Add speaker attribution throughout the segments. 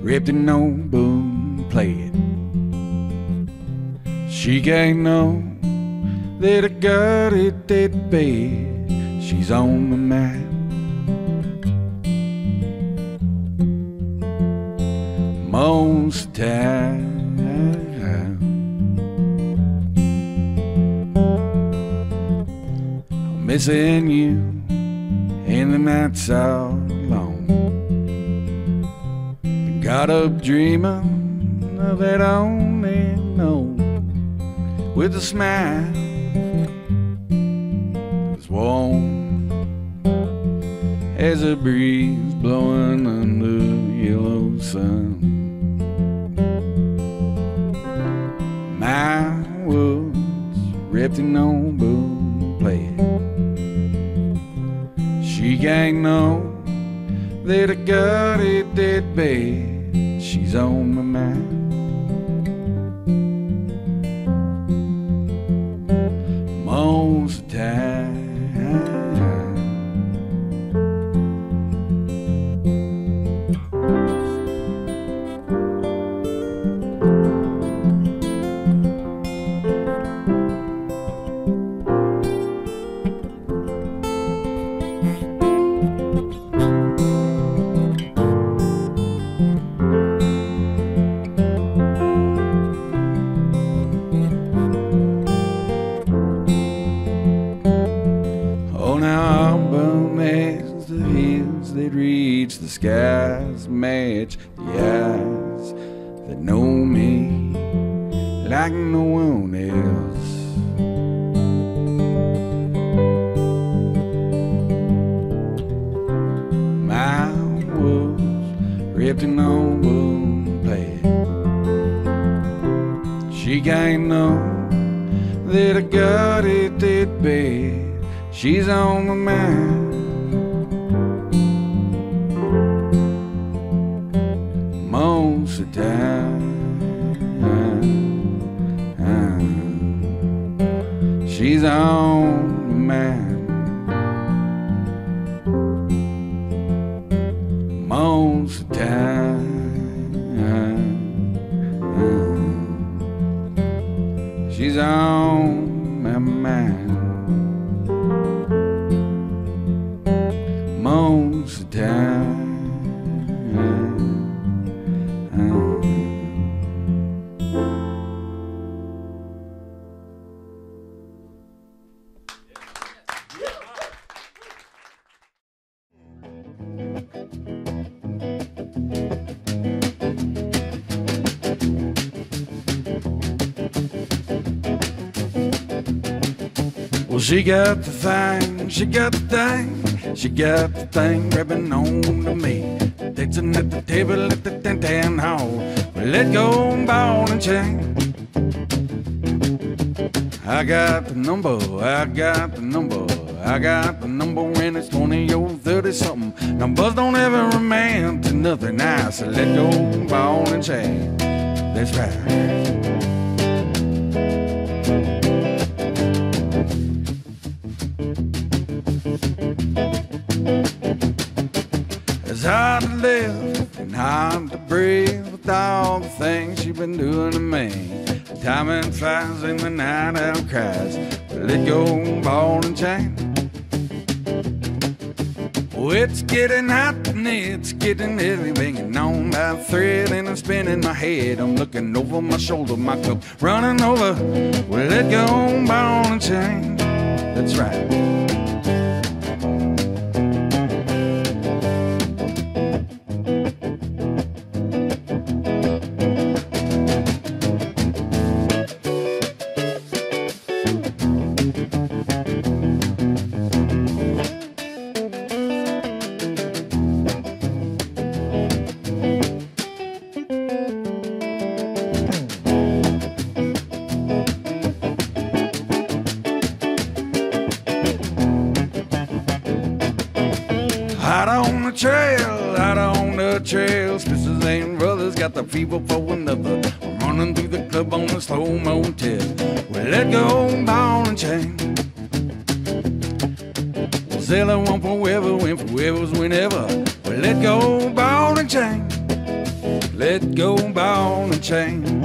Speaker 1: ripped and no boom, play it. She can't know that I got it that bad. She's on my mind. Most of the time, I'm missing you in the nights all alone. Got up dreaming of that on and on, with a smile as warm as a breeze blowing under the yellow sun. My woods ripped and no boom, play it. She can't know that I got it that bad. She's on my mind. Most of the time. The skies match the eyes that know me like no one else. My woods ripped and no boom, play it. She can't know that I got it that bad. She's on my mind. Most of the time, she's on my mind. Most of the time, she's on my mind. Most of the time. Well, she got the thing, she got the thing, she got the thing grabbing on to me. Dancing at the table at the ten hall. We let go ball and chain. I got the number, I got the number, I got the number, and it's 20 or 30 something. Numbers don't ever remain to nothing. I said let go ball and chain. That's right. It's hard to live and hard to breathe with all the things you've been doing to me. Time and flies in the night out cries. Let go, ball and chain. Oh, it's getting hot and it's getting heavy, hanging on by a thread and I'm spinning my head. I'm looking over my shoulder, my cup running over. Well, let go, ball and chain. That's right. Out on the trail, sisters and brothers got the fever for another. I'm running through the club on a slow motel. We let go, ball and chain. We'll sail it one forever when forever's whenever. We let go, ball and chain. let go ball and chain.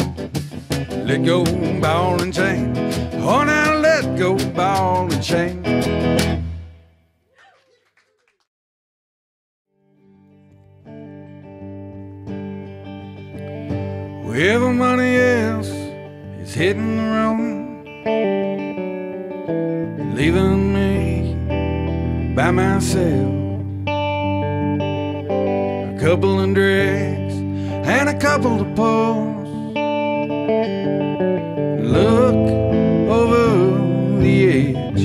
Speaker 1: Let go ball and chain. Oh, now let go ball and chain. Wherever money else is hitting the road, leaving me by myself. A couple of dregs and a couple of pulls. Look over the edge.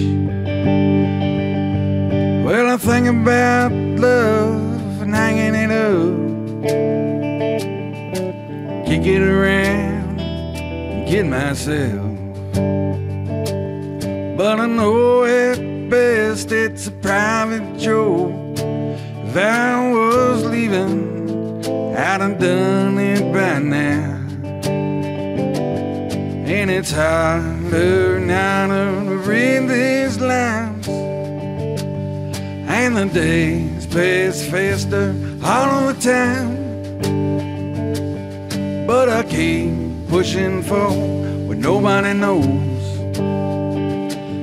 Speaker 1: Well, I think about love and hanging it up. Kick it around and get myself. But I know at best it's a private joke. If I was leaving, I'd have done it by now. And it's harder now to read these lines, and the days pass faster all the time. But I keep pushing for what nobody knows,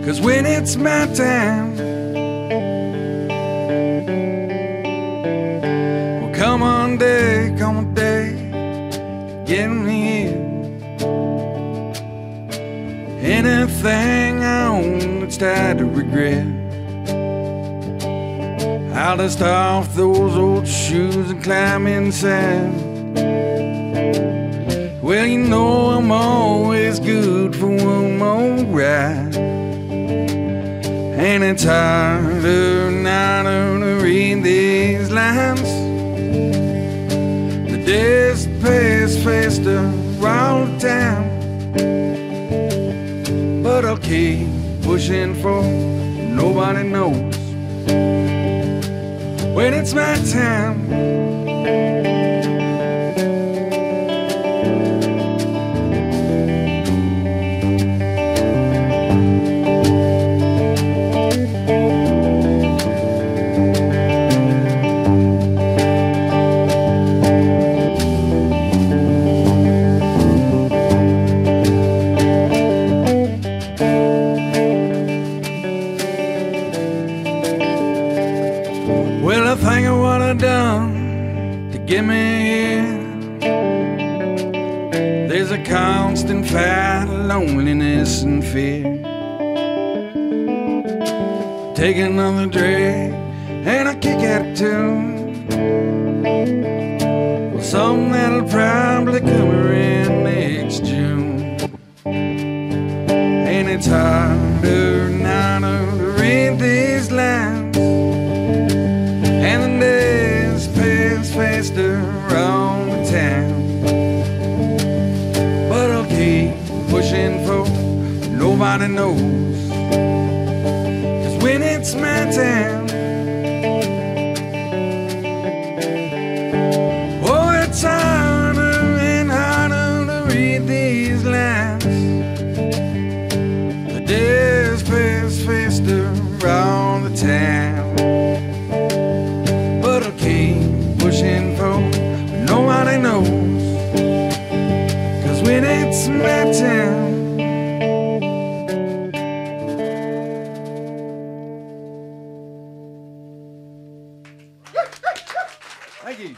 Speaker 1: 'cause when it's my time, well, come on day, get me in. Anything I own that's tied to regret, I'll dust off those old shoes and climb inside. Well, you know I'm always good for one more ride. And it's harder now to read these lines. The days pass faster all the time. But I'll keep pushing for nobody knows when it's my time. Well, I think of what I've done to get me here. There's a constant fight of loneliness and fear. Take another drag and I kick at it too. Well, something that'll probably come around next June. And it's harder now to read these lines, and the days pass faster all the time. But I'll keep pushing for nobody knows, 'cause when it's my time, oh, it's harder and harder to read these lines. The days pass faster all the time. Pushing for nobody knows, 'cause when it's my time. Thank you.